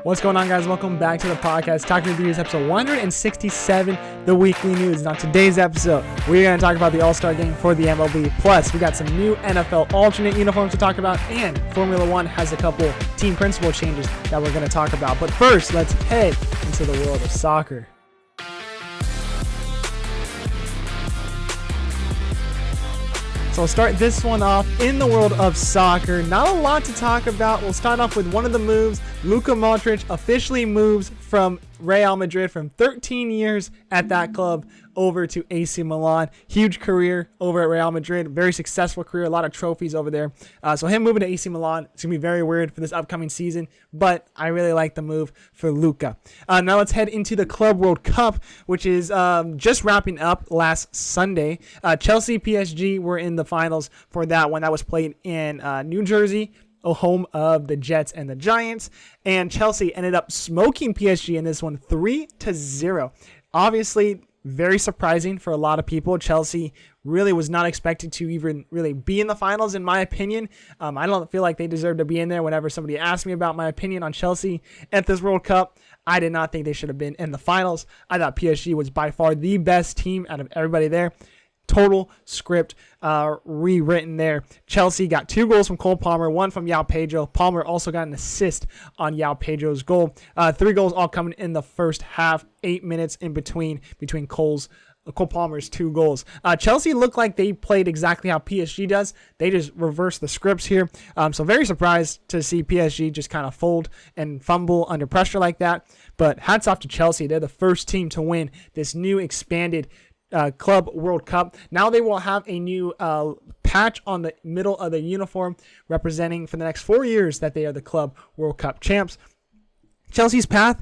What's going on, guys? Welcome back to the podcast, Talking Reviews, episode 167, the weekly news. Now, today's episode, we're going to talk about the All Star Game for the MLB. Plus, we got some new NFL alternate uniforms to talk about, and Formula One has a couple team principal changes that we're going to talk about. But first, let's head into the world of soccer. So we'll start this one off in the world of soccer. Not a lot to talk about. We'll start off with one of the moves. Luka Modric officially moves from Real Madrid from 13 years at that club over to AC Milan. Huge career over at Real Madrid. Very successful career. A lot of trophies over there. So him moving to AC Milan, it's going to be very weird for this upcoming season, but I really like the move for Luka. Now let's head into the Club World Cup, which is just wrapping up last Sunday. Chelsea PSG were in the finals for that one. That was played in New Jersey, home of the Jets and the Giants, and Chelsea ended up smoking PSG in this one 3-0. Obviously, very surprising for a lot of people. Chelsea really was not expected to even really be in the finals, in my opinion. I don't feel like they deserve to be in there. Whenever somebody asked me about my opinion on Chelsea at this World Cup, I did not think they should have been in the finals. I thought PSG was by far the best team out of everybody there. Total script rewritten there. Chelsea got 2 goals from Cole Palmer, 1 from João Pedro. Palmer also got an assist on João Pedro's goal. 3 goals all coming in the first half. 8 minutes in between Cole Palmer's 2 goals. Chelsea looked like they played exactly how PSG does. They just reversed the scripts here. So very surprised to see PSG just kind of fold and fumble under pressure like that. But hats off to Chelsea. They're the first team to win this new expanded Club World Cup. Now they will have a new patch on the middle of the uniform representing for the next 4 years that they are the Club World Cup champs. Chelsea's path,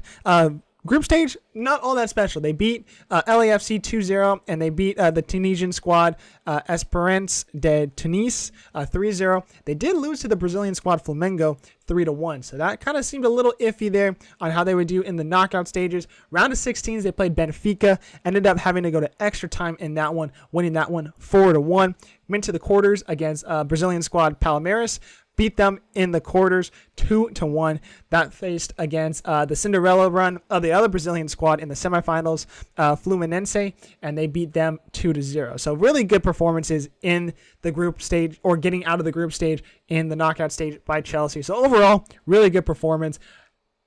group stage, not all that special. They beat LAFC 2-0, and they beat the Tunisian squad, Esperance de Tunis, 3-0. They did lose to the Brazilian squad, Flamengo, 3-1. So that kind of seemed a little iffy there on how they would do in the knockout stages. Round of 16s, they played Benfica, ended up having to go to extra time in that one, winning that one 4-1. Went to the quarters against Brazilian squad Palmeiras, beat them in the quarters 2-1. That faced against the Cinderella run of the other Brazilian squad in the semifinals, Fluminense, and they beat them 2-0. So really good performances in the group stage, or getting out of the group stage in the knockout stage by Chelsea. So overall, really good performance.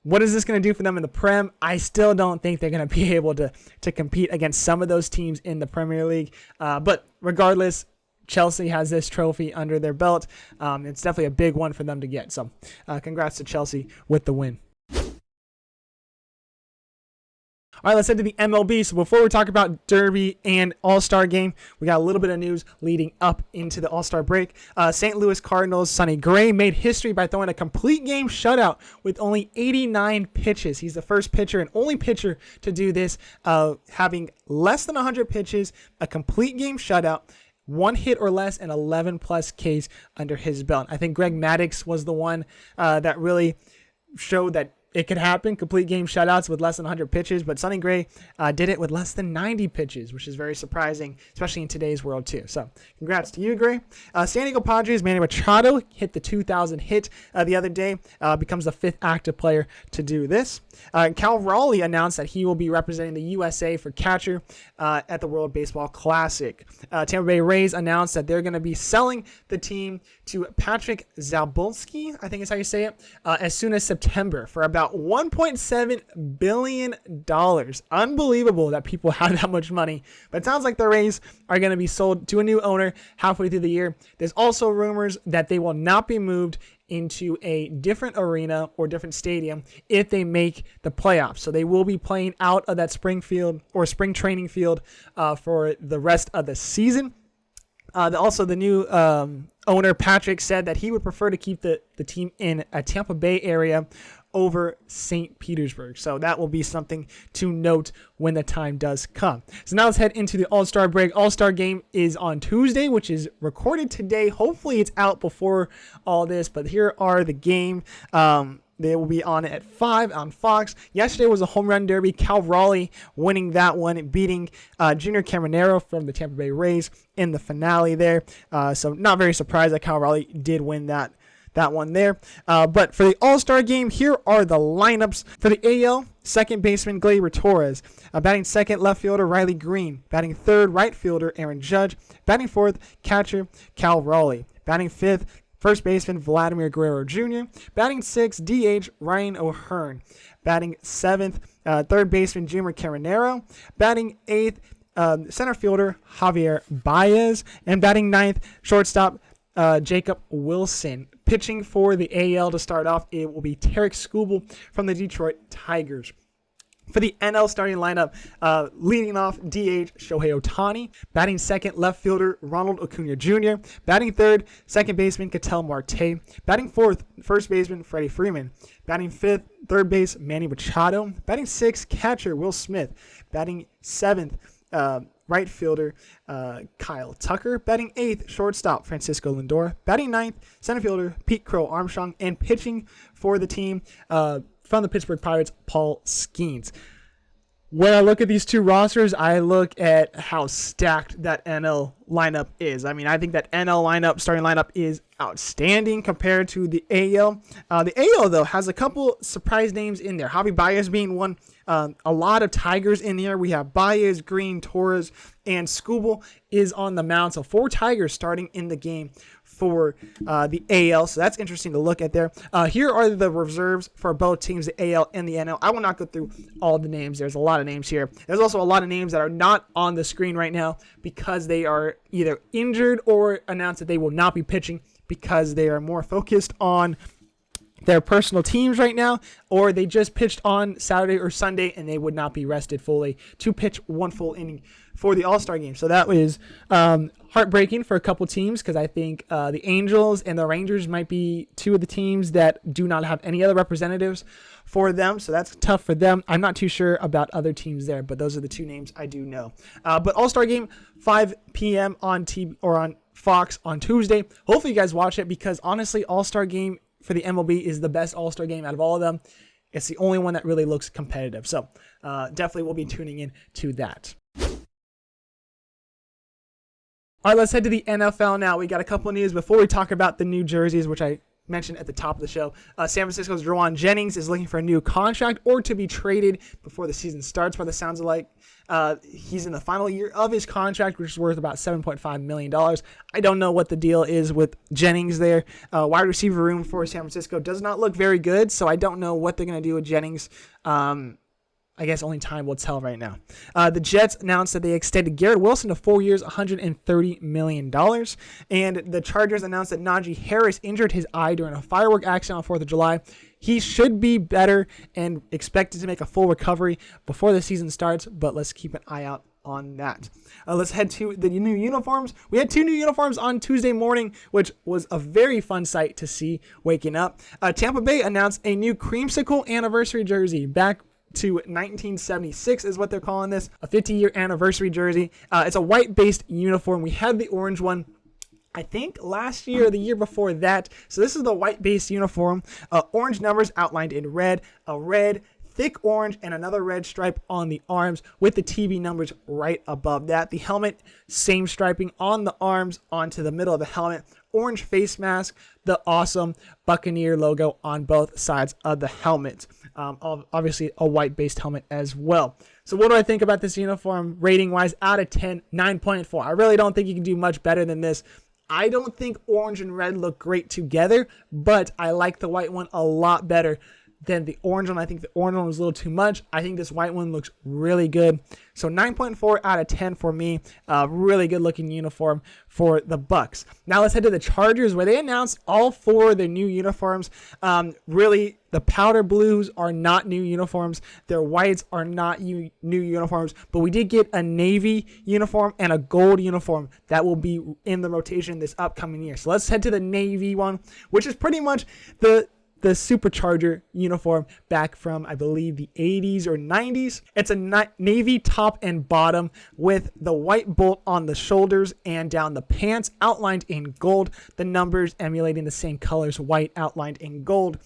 What is this going to do for them in the Prem? I still don't think they're going to be able to compete against some of those teams in the Premier League. But regardless, Chelsea has this trophy under their belt. It's definitely a big one for them to get. So congrats to Chelsea with the win. All right, let's head to the MLB. So before we talk about Derby and All-Star Game, we got a little bit of news leading up into the All-Star break. St. Louis Cardinals' Sonny Gray made history by throwing a complete game shutout with only 89 pitches. He's the first pitcher and only pitcher to do this, having less than 100 pitches, a complete game shutout, 1 hit or less, and 11 plus Ks under his belt. I think Greg Maddux was the one that really showed that it could happen, complete game shutouts with less than 100 pitches, but Sonny Gray did it with less than 90 pitches, which is very surprising, especially in today's world too. So congrats to you, Gray. San Diego Padres' Manny Machado hit the 2,000 hit the other day, becomes the 5th active player to do this. Cal Raleigh announced that he will be representing the USA for catcher at the World Baseball Classic. Tampa Bay Rays announced that they're going to be selling the team to Patrick Zabolski, I think is how you say it, as soon as September for about $1.7 billion. Unbelievable that people have that much money. But it sounds like the Rays are going to be sold to a new owner halfway through the year. There's also rumors that they will not be moved into a different arena or different stadium if they make the playoffs. So they will be playing out of that spring field or spring training field for the rest of the season. Also, the new owner, Patrick, said that he would prefer to keep the team in a Tampa Bay area over St. Petersburg. So that will be something to note when the time does come. So now let's head into the All-Star break. All-Star Game is on Tuesday, which is recorded today. Hopefully it's out before all this, but here are the game. They will be on at 5 on Fox. Yesterday was a home run derby. Cal Raleigh winning that one, beating Junior Caminero from the Tampa Bay Rays in the finale there. So not very surprised that Cal Raleigh did win that that one there. But for the All-Star Game, here are the lineups. For the AL, second baseman Gleyber Torres. Batting second, left fielder Riley Green. Batting third, right fielder Aaron Judge. Batting fourth, catcher Cal Raleigh. Batting fifth, first baseman Vladimir Guerrero Jr. Batting sixth, DH Ryan O'Hearn. Batting seventh, third baseman Junior Caminero. Batting eighth, center fielder Javier Baez. And batting ninth, shortstop Jacob Wilson. Pitching for the AL to start off, it will be Tarek Skubal from the Detroit Tigers. For the NL starting lineup, leading off DH Shohei Ohtani. Batting second, left fielder Ronald Acuna Jr. Batting third, second baseman Ketel Marte. Batting fourth, first baseman Freddie Freeman. Batting fifth, third base Manny Machado. Batting sixth, catcher Will Smith. Batting seventh, right fielder Kyle Tucker. Batting eighth, shortstop Francisco Lindor. Batting ninth, center fielder Pete Crow Armstrong. And pitching for the team from the Pittsburgh Pirates, Paul Skeens. When I look at these two rosters, I look at how stacked that NL lineup is. I mean, I think that NL starting lineup is outstanding compared to the AL. The AL, though, has a couple surprise names in there. Javi Baez being one. A lot of Tigers in here. We have Baez, Green, Torres, and Skubal is on the mound. So 4 Tigers starting in the game for the AL. So that's interesting to look at there. Here are the reserves for both teams, the AL and the NL. I will not go through all the names. There's a lot of names here. There's also a lot of names that are not on the screen right now because they are either injured or announced that they will not be pitching because they are more focused on their personal teams right now, or they just pitched on Saturday or Sunday and they would not be rested fully to pitch one full inning for the All-Star Game. So that was heartbreaking for a couple teams because I think the Angels and the Rangers might be two of the teams that do not have any other representatives for them. So that's tough for them. I'm not too sure about other teams there, but those are the 2 names I do know. But All-Star Game, 5 p.m. on TV or on Fox on Tuesday. Hopefully you guys watch it because honestly, All-Star Game for the MLB is the best All-Star Game out of all of them. It's the only one that really looks competitive. So definitely we'll be tuning in to that. All right, let's head to the NFL now. We got a couple of news before we talk about the new jerseys, which I mentioned at the top of the show. San Francisco's Juwan Jennings is looking for a new contract or to be traded before the season starts, by the sounds of like. He's in the final year of his contract, which is worth about $7.5 million. I don't know what the deal is with Jennings there. Wide receiver room for San Francisco does not look very good, so I don't know what they're going to do with Jennings. I guess only time will tell right now. The Jets announced that they extended Garrett Wilson to 4 years, $130 million. And the Chargers announced that Najee Harris injured his eye during a firework accident on 4th of July. He should be better and expected to make a full recovery before the season starts, but let's keep an eye out on that. Let's head to the new uniforms. We had 2 new uniforms on Tuesday morning, which was a very fun sight to see waking up. Tampa Bay announced a new creamsicle anniversary jersey back to 1976 is what they're calling this, a 50-year anniversary jersey. It's a white-based uniform. We had the orange one, I think, last year or the year before that. So this is the white-based uniform. Orange numbers outlined in red, a red, thick orange, and another red stripe on the arms with the TV numbers right above that. The helmet, same striping on the arms onto the middle of the helmet. Orange face mask, the awesome Buccaneer logo on both sides of the helmet. Obviously a white-based helmet as well. So what do I think about this uniform rating-wise? Out of 10, 9.4. I really don't think you can do much better than this. I don't think orange and red look great together, but I like the white one a lot better than the orange one. I think the orange one was a little too much. I think this white one looks really good. So 9.4 out of 10 for me. Really good looking uniform for the Bucs. Now let's head to the Chargers, where they announced all 4 of their new uniforms. Really, the powder blues are not new uniforms. Their whites are not new uniforms. But we did get a navy uniform and a gold uniform that will be in the rotation this upcoming year. So let's head to the navy one, which is pretty much the Supercharger uniform back from, I believe, the 80s or 90s. It's a navy top and bottom with the white bolt on the shoulders and down the pants outlined in gold. The numbers emulating the same colors, white outlined in gold.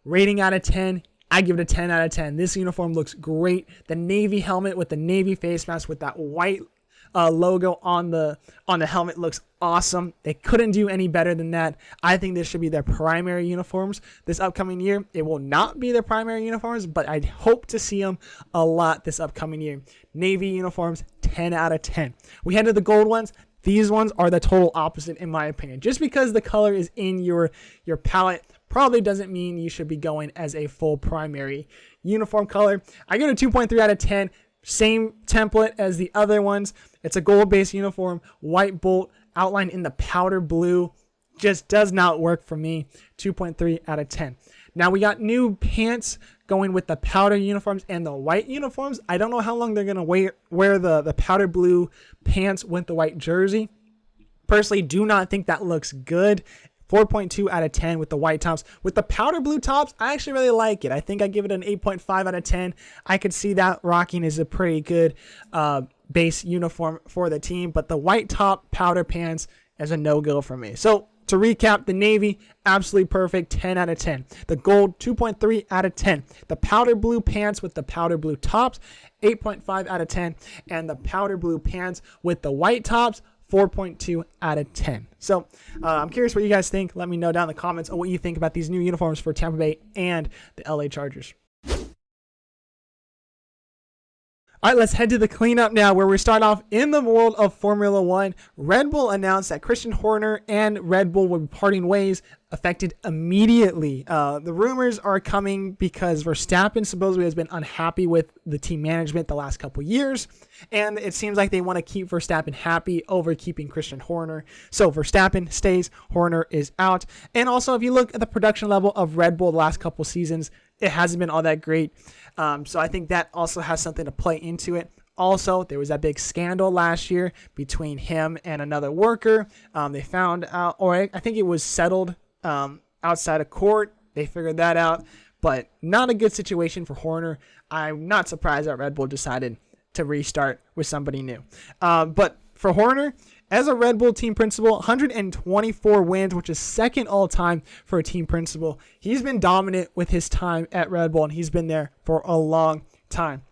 Rating out of 10, I give it a 10 out of 10. This uniform looks great. The navy helmet with the navy face mask with that white logo on the helmet looks awesome. They couldn't do any better than that. I think this should be their primary uniforms this upcoming year. It will not be their primary uniforms, but I hope to see them a lot this upcoming year. Navy uniforms, 10 out of 10. We head to the gold ones. These ones are the total opposite in my opinion. Just because the color is in your palette probably doesn't mean you should be going as a full primary uniform color. I give it a 2.3 out of 10. Same template as the other ones. It's a gold-based uniform, white bolt outlined in the powder blue. Just does not work for me. 2.3 out of 10. Now we got new pants going with the powder uniforms and the white uniforms. I don't know how long they're going to wear the powder blue pants with the white jersey. Personally, do not think that looks good. 4.2 out of 10 with the white tops. With the powder blue tops, I actually really like it. I think I give it an 8.5 out of 10. I could see that rocking is a pretty good base uniform for the team, but the white top powder pants is a no-go for me. So to recap, the navy, absolutely perfect, 10 out of 10. The gold, 2.3 out of 10. The powder blue pants with the powder blue tops, 8.5 out of 10. And the powder blue pants with the white tops, 4.2 out of 10. So I'm curious what you guys think. Let me know down in the comments on what you think about these new uniforms for Tampa Bay and the LA Chargers. All right, let's head to the cleanup now, where we start off in the world of Formula One. Red Bull announced that Christian Horner and Red Bull will be parting ways, affected immediately. The rumors are coming because Verstappen supposedly has been unhappy with the team management the last couple years, and it seems like they want to keep Verstappen happy over keeping Christian Horner. So Verstappen stays, Horner is out. And also, if you look at the production level of Red Bull the last couple seasons, it hasn't been all that great. So I think that also has something to play into it. Also, there was that big scandal last year between him and another worker. They found out, or I think it was settled outside of court. They figured that out, but not a good situation for Horner. I'm not surprised that Red Bull decided to restart with somebody new. But for Horner, as a Red Bull team principal, 124 wins, which is second all-time for a team principal. He's been dominant with his time at Red Bull, and he's been there for a long time.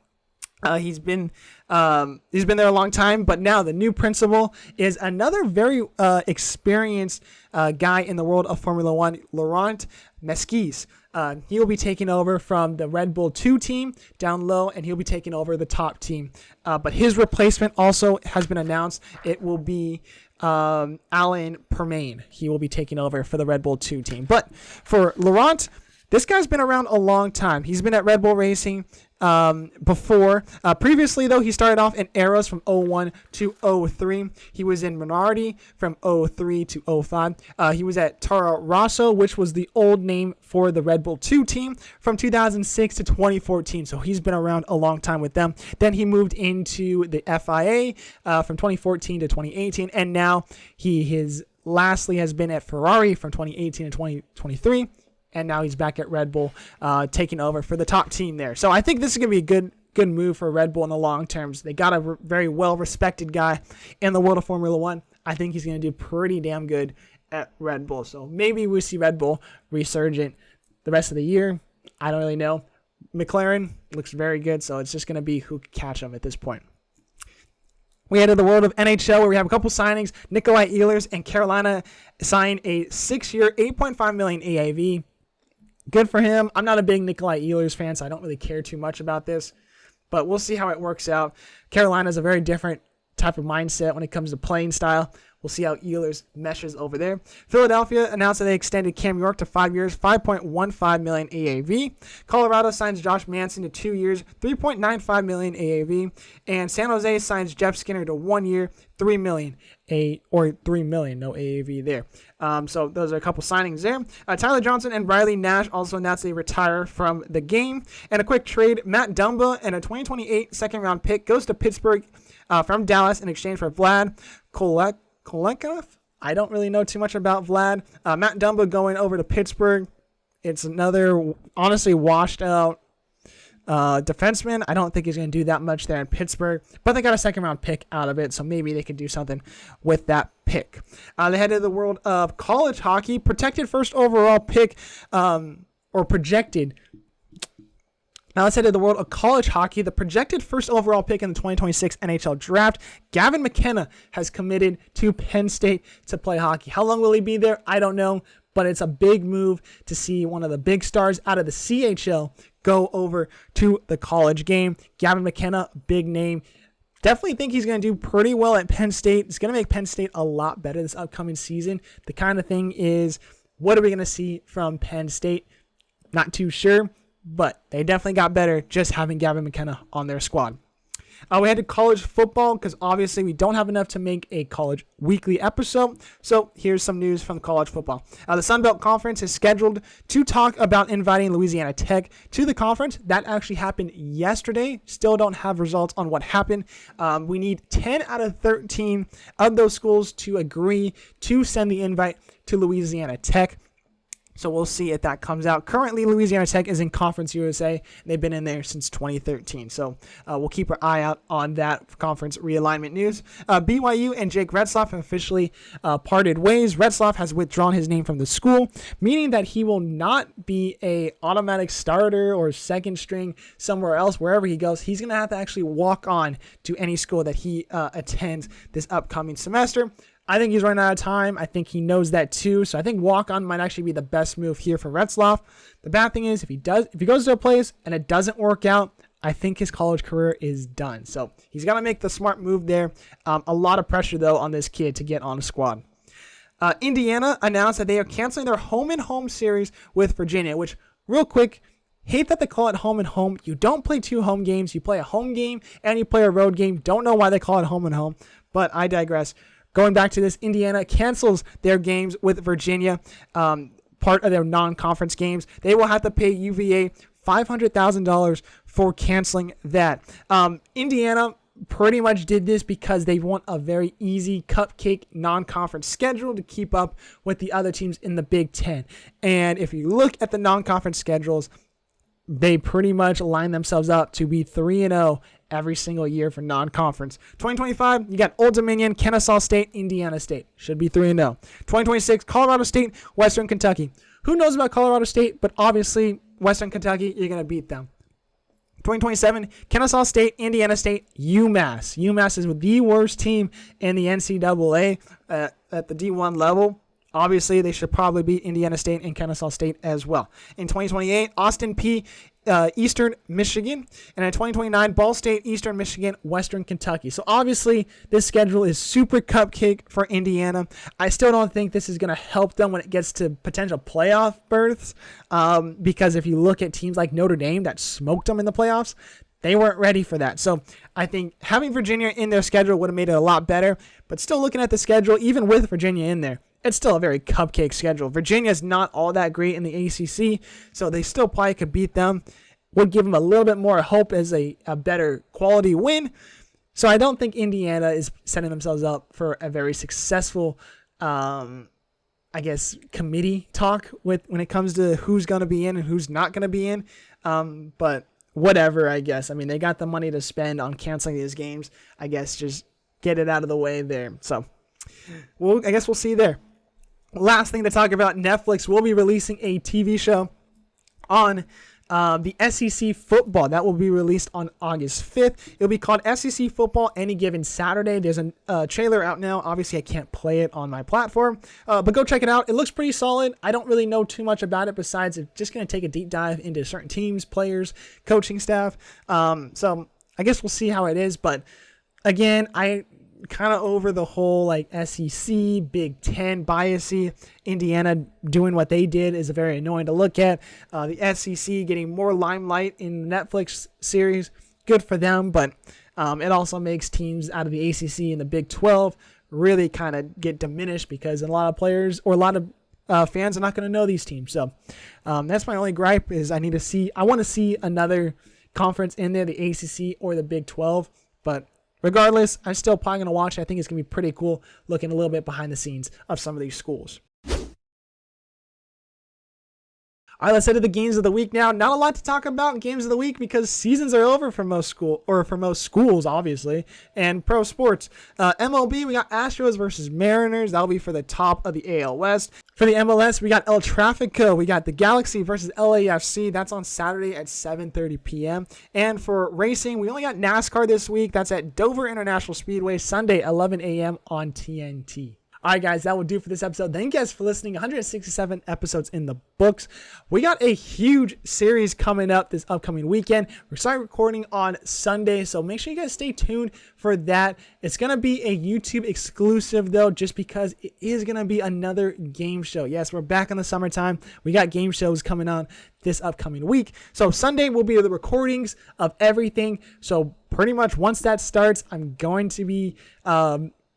He's been there a long time, but now the new principal is another very experienced guy in the world of Formula One, Laurent Mesquis. He will be taking over from the Red Bull 2 team down low, and he'll be taking over the top team. But his replacement also has been announced. It will be Alain Permain. He will be taking over for the Red Bull 2 team. But for Laurent, this guy's been around a long time. He's been at Red Bull Racing before. Previously, though, he started off in Arrows from 01 to 03. He was in Minardi from 03 to 05. He was at Toro Rosso, which was the old name for the Red Bull 2 team, from 2006 to 2014. So he's been around a long time with them. Then he moved into the FIA from 2014 to 2018. And now lastly has been at Ferrari from 2018 to 2023. And now he's back at Red Bull, taking over for the top team there. So I think this is going to be a good move for Red Bull in the long terms. They got a very well-respected guy in the world of Formula One. I think he's going to do pretty damn good at Red Bull. So maybe we see Red Bull resurgent the rest of the year. I don't really know. McLaren looks very good, so it's just going to be who can catch them at this point. We head to the world of NHL, where we have a couple signings. Nikolai Ehlers and Carolina signed a 6-year, $8.5 million AAV. Good for him. I'm not a big Nikolai Ehlers fan, so I don't really care too much about this. But we'll see how it works out. Carolina's a very different type of mindset when it comes to playing style. We'll see how Ehlers meshes over there. Philadelphia announced that they extended Cam York to 5 years, $5.15 million AAV. Colorado signs Josh Manson to 2 years, $3.95 million AAV. And San Jose signs Jeff Skinner to 1 year, $3 million, no AAV there. So those are a couple signings there. Tyler Johnson and Riley Nash also announced they retire from the game. And a quick trade, Matt Dumba and a 2028 second-round pick goes to Pittsburgh from Dallas in exchange for Vlad Kolenkov. I don't really know too much about Vlad. Matt Dumba going over to Pittsburgh. It's another, honestly, washed out defenseman. I don't think he's going to do that much there in Pittsburgh, but they got a second-round pick out of it, so maybe they could do something with that pick. They head to the world of college hockey. Protected first overall pick, or projected Now let's head to the world of college hockey. The projected first overall pick in the 2026 NHL draft, Gavin McKenna, has committed to Penn State to play hockey. How long will he be there? I don't know, but it's a big move to see one of the big stars out of the CHL go over to the college game. Gavin McKenna, big name. Definitely think he's going to do pretty well at Penn State. It's going to make Penn State a lot better this upcoming season. The kind of thing is, what are we going to see from Penn State? Not too sure, but they definitely got better just having Gavin McKenna on their squad. We had to college football because obviously we don't have enough to make a college weekly episode. So here's some news from college football. The Sun Belt Conference is scheduled to talk about inviting Louisiana Tech to the conference. That actually happened yesterday. Still don't have results on what happened. We need 10 out of 13 of those schools to agree to send the invite to Louisiana Tech. So we'll see if that comes out. Currently, Louisiana Tech is in Conference USA. And they've been in there since 2013. So we'll keep our eye out on that conference realignment news. BYU and Jake Retzlaff have officially parted ways. Retzlaff has withdrawn his name from the school, meaning that he will not be a automatic starter or second string somewhere else. Wherever he goes, he's going to have to actually walk on to any school that he attends this upcoming semester. I think he's running out of time. I think he knows that too. So I think walk-on might actually be the best move here for Retzlaff. The bad thing is if he goes to a place and it doesn't work out, I think his college career is done. So he's got to make the smart move there. A lot of pressure, though, on this kid to get on a squad. Indiana announced that they are canceling their home-and-home series with Virginia, which, real quick, hate that they call it home and home. You don't play two home games. You play a home game and you play a road game. Don't know why they call it home and home, but I digress. Going back to this, Indiana cancels their games with Virginia, part of their non-conference games. They will have to pay UVA $500,000 for canceling that. Indiana pretty much did this because they want a very easy cupcake non-conference schedule to keep up with the other teams in the Big Ten. And if you look at the non-conference schedules, they pretty much line themselves up to be 3-0 every single year for non-conference. 2025, you got Old Dominion, Kennesaw State, Indiana State. Should be 3-0. 2026, Colorado State, Western Kentucky. Who knows about Colorado State? But obviously, Western Kentucky, you're going to beat them. 2027, Kennesaw State, Indiana State, UMass. UMass is the worst team in the NCAA at the D1 level. Obviously, they should probably beat Indiana State and Kennesaw State as well. In 2028, Austin Peay, Eastern Michigan. And in 2029, Ball State, Eastern Michigan, Western Kentucky. So obviously, this schedule is super cupcake for Indiana. I still don't think this is going to help them when it gets to potential playoff berths. Because if you look at teams like Notre Dame that smoked them in the playoffs, they weren't ready for that. So I think having Virginia in their schedule would have made it a lot better. But still looking at the schedule, even with Virginia in there, it's still a very cupcake schedule. Virginia's not all that great in the ACC, so they still probably could beat them. Would give them a little bit more hope as a better quality win. So I don't think Indiana is setting themselves up for a very successful, committee talk when it comes to who's going to be in and who's not going to be in. But whatever, I guess. I mean, they got the money to spend on canceling these games. I guess just get it out of the way there. So I guess we'll see there. Last thing to talk about, Netflix will be releasing a TV show on the SEC football. That will be released on August 5th. It'll be called SEC Football Any Given Saturday. There's a trailer out now. Obviously, I can't play it on my platform, but go check it out. It looks pretty solid. I don't really know too much about it besides it's just going to take a deep dive into certain teams, players, coaching staff. So I guess we'll see how it is. But again, I kind of over the whole like SEC, Big Ten biasy. Indiana doing what they did is very annoying to look at. The SEC getting more limelight in the Netflix series, good for them, but it also makes teams out of the ACC and the Big 12 really kind of get diminished because a lot of players or a lot of fans are not going to know these teams. So that's my only gripe is I want to see another conference in there, the ACC or the Big 12, but regardless, I'm still probably going to watch it. I think it's going to be pretty cool looking a little bit behind the scenes of some of these schools. All right, let's head to the games of the week now. Not a lot to talk about in games of the week because seasons are over for most schools, obviously, and pro sports. MLB, we got Astros versus Mariners. That'll be for the top of the AL West. For the MLS, we got El Tráfico. We got the Galaxy versus LAFC. That's on Saturday at 7:30 p.m. And for racing, we only got NASCAR this week. That's at Dover International Speedway, Sunday, 11 a.m. on TNT. All right, guys, that will do for this episode. Thank you guys for listening. 167 episodes in the books. We got a huge series coming up this upcoming weekend. We're starting recording on Sunday, so make sure you guys stay tuned for that. It's going to be a YouTube exclusive, though, just because it is going to be another game show. Yes, we're back in the summertime. We got game shows coming on this upcoming week. So Sunday will be the recordings of everything. So pretty much once that starts, I'm going to be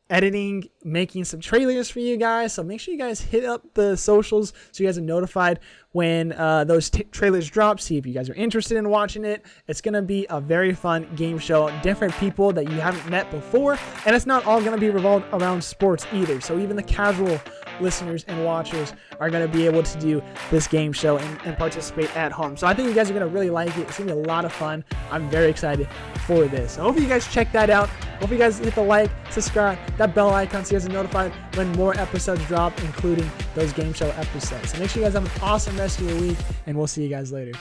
editing, making some trailers for you guys. So make sure you guys hit up the socials so you guys are notified when those trailers drop. See if you guys are interested in watching it. It's going to be a very fun game show. Different people that you haven't met before. And it's not all going to be revolved around sports either. So even the casual listeners and watchers are going to be able to do this game show and participate at home. So I think you guys are going to really like it. It's going to be a lot of fun. I'm very excited for this. So hopefully you guys check that out. Hope you guys hit the like, subscribe, that bell icon so you guys are notified when more episodes drop, including those game show episodes. So make sure you guys have an awesome rest of your week, and we'll see you guys later.